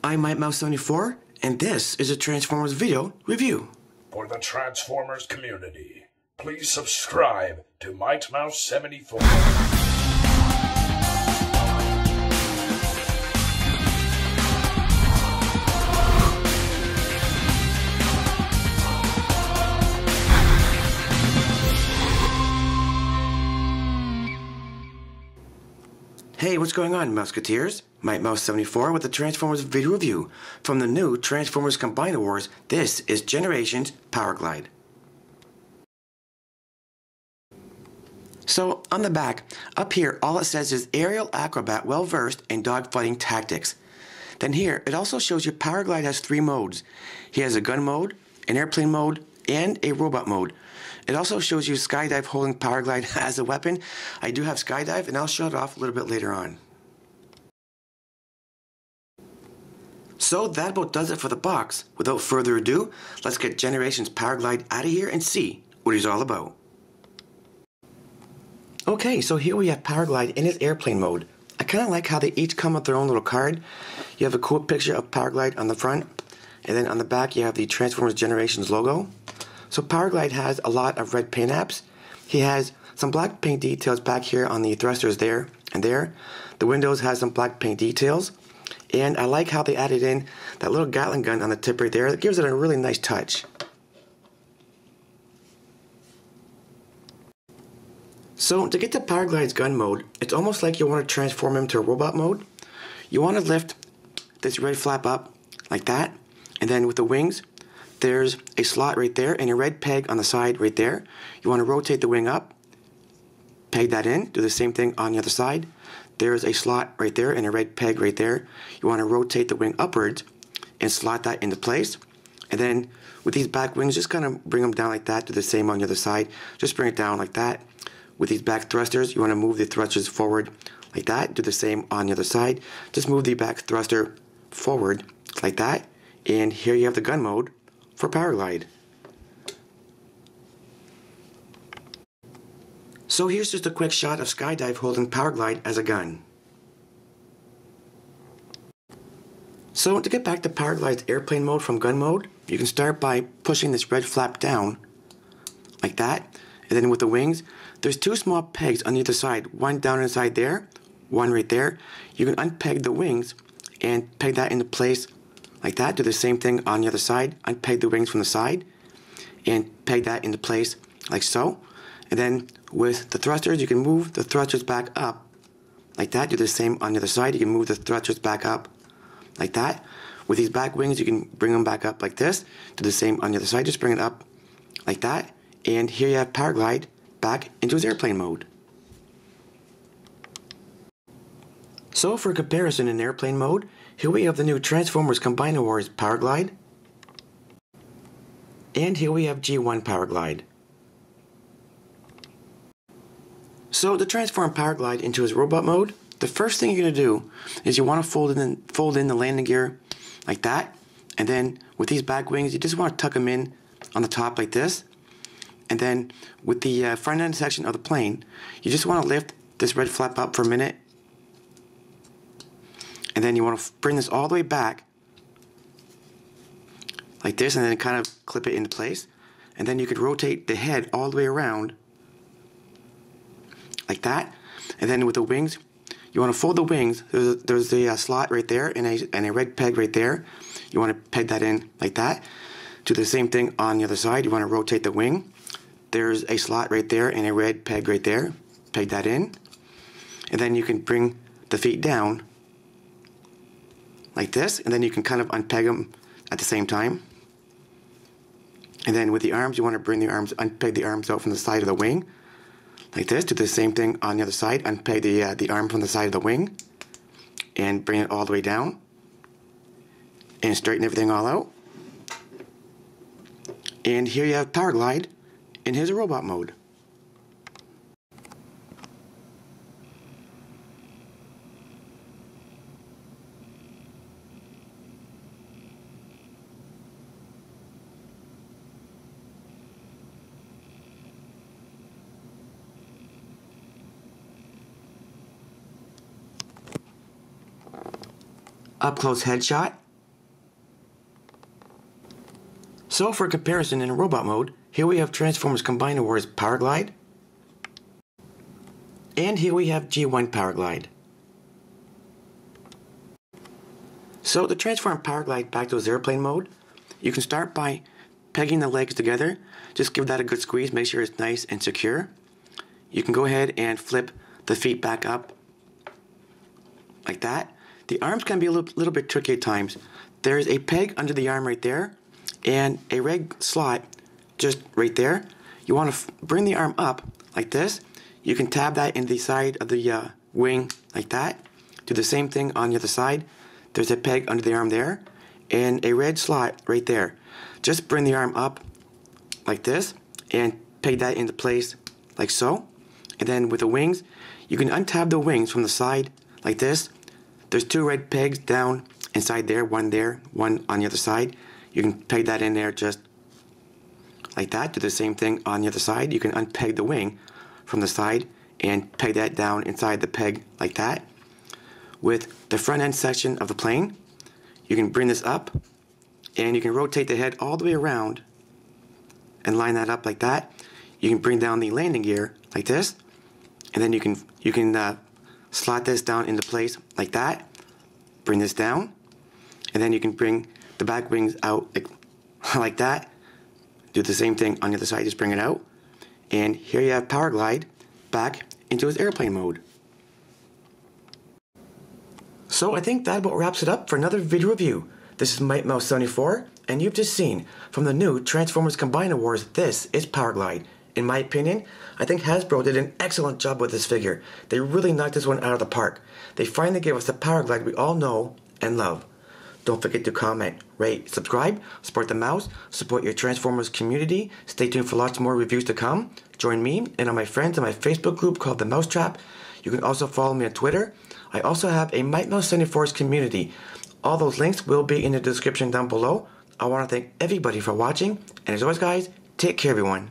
I'm Mouse74, and this is a Transformers video review. For the Transformers community, please subscribe to Mouse74. Hey, what's going on, Mouseketeers? Mouse74 with the Transformers video review. From the new Transformers Combiner Wars, this is Generations Powerglide. So, on the back, up here, all it says is Aerial Acrobat well-versed in dogfighting tactics. Then here, it also shows you Powerglide has 3 modes. He has a gun mode, an airplane mode, and a robot mode. It also shows you Skydive holding Powerglide as a weapon. I do have Skydive, and I'll show it off a little bit later on. So that about does it for the box. Without further ado, let's get Generations Powerglide out of here and see what he's all about. Okay, so here we have Powerglide in his airplane mode. I kind of like how they each come with their own little card. You have a cool picture of Powerglide on the front, and then on the back you have the Transformers Generations logo. So Powerglide has a lot of red paint apps. He has some black paint details back here on the thrusters there and there. The windows has some black paint details. And I like how they added in that little Gatling gun on the tip right there. It gives it a really nice touch. So to get to Powerglide's gun mode, it's almost like you want to transform him to a robot mode. You want to lift this red flap up like that. And then with the wings, there's a slot right there and a red peg on the side right there. You want to rotate the wing up, peg that in, do the same thing on the other side. There's a slot right there and a red peg right there. You want to rotate the wing upwards and slot that into place. And then with these back wings, just kind of bring them down like that, do the same on the other side. Just bring it down like that. With these back thrusters, you want to move the thrusters forward like that, do the same on the other side. Just move the back thruster forward like that. And here you have the gun mode for Powerglide. So here's just a quick shot of Skydive holding Powerglide as a gun. So to get back to Powerglide's airplane mode from gun mode, you can start by pushing this red flap down like that, and then with the wings, there's 2 small pegs on either side, one down inside there, one right there. You can unpeg the wings and peg that into place like that. Do the same thing on the other side. Unpeg the wings from the side and peg that into place like so. And then with the thrusters, you can move the thrusters back up like that. Do the same on the other side. You can move the thrusters back up like that. With these back wings, you can bring them back up like this. Do the same on the other side. Just bring it up like that. And here you have Powerglide back into his airplane mode. So for comparison in airplane mode, here we have the new Transformers Combiner Wars Powerglide. And here we have G1 Powerglide. So to transform Powerglide into his robot mode, the first thing you're going to do is you want to fold in the landing gear like that. And then with these back wings, you just want to tuck them in on the top like this. And then with the front end section of the plane, you just want to lift this red flap up for a minute. And then you want to bring this all the way back like this, and then kind of clip it into place. And then you could rotate the head all the way around like that. And then with the wings, you want to fold the wings. There's a slot right there and a red peg right there. You want to peg that in like that. Do the same thing on the other side. You want to rotate the wing. There's a slot right there and a red peg right there. Peg that in. And then you can bring the feet down like this, and then you can kind of unpeg them at the same time. And then with the arms, you want to bring the arms, unpeg the arms out from the side of the wing like this. Do the same thing on the other side. Unpeg the arm from the side of the wing and bring it all the way down and straighten everything all out. And here you have Powerglide in his robot mode. Up close headshot So for comparison, in robot mode, here we have Transformers Combiner Wars Powerglide, and here we have G1 Powerglide. So to transform Powerglide back to his airplane mode, you can start by pegging the legs together. Just give that a good squeeze, make sure it's nice and secure. You can go ahead and flip the feet back up like that. The arms can be a little bit tricky at times. There's a peg under the arm right there and a red slot just right there. You want to bring the arm up like this. You can tab that in the side of the wing like that. Do the same thing on the other side. There's a peg under the arm there and a red slot right there. Just bring the arm up like this and peg that into place like so. And then with the wings, you can untab the wings from the side like this. There's two red pegs down inside there, one on the other side. You can peg that in there just like that. Do the same thing on the other side. You can unpeg the wing from the side and peg that down inside the peg like that. With the front end section of the plane, you can bring this up and you can rotate the head all the way around and line that up like that. You can bring down the landing gear like this, and then you can slot this down into place like that. Bring this down, and then you can bring the back wings out like that. Do the same thing on the other side, just bring it out. And here you have Powerglide back into his airplane mode. So I think that about wraps it up for another video review. This is MightMouse74, and you've just seen from the new Transformers Combiner Wars, this is Powerglide. In my opinion, I think Hasbro did an excellent job with this figure. They really knocked this one out of the park. They finally gave us the Powerglide we all know and love. Don't forget to comment, rate, subscribe, support the mouse, support your Transformers community. Stay tuned for lots more reviews to come. Join me and all my friends in my Facebook group called The Mousetrap. You can also follow me on Twitter. I also have a MightMouse74's community. All those links will be in the description down below. I want to thank everybody for watching, and as always guys, take care everyone.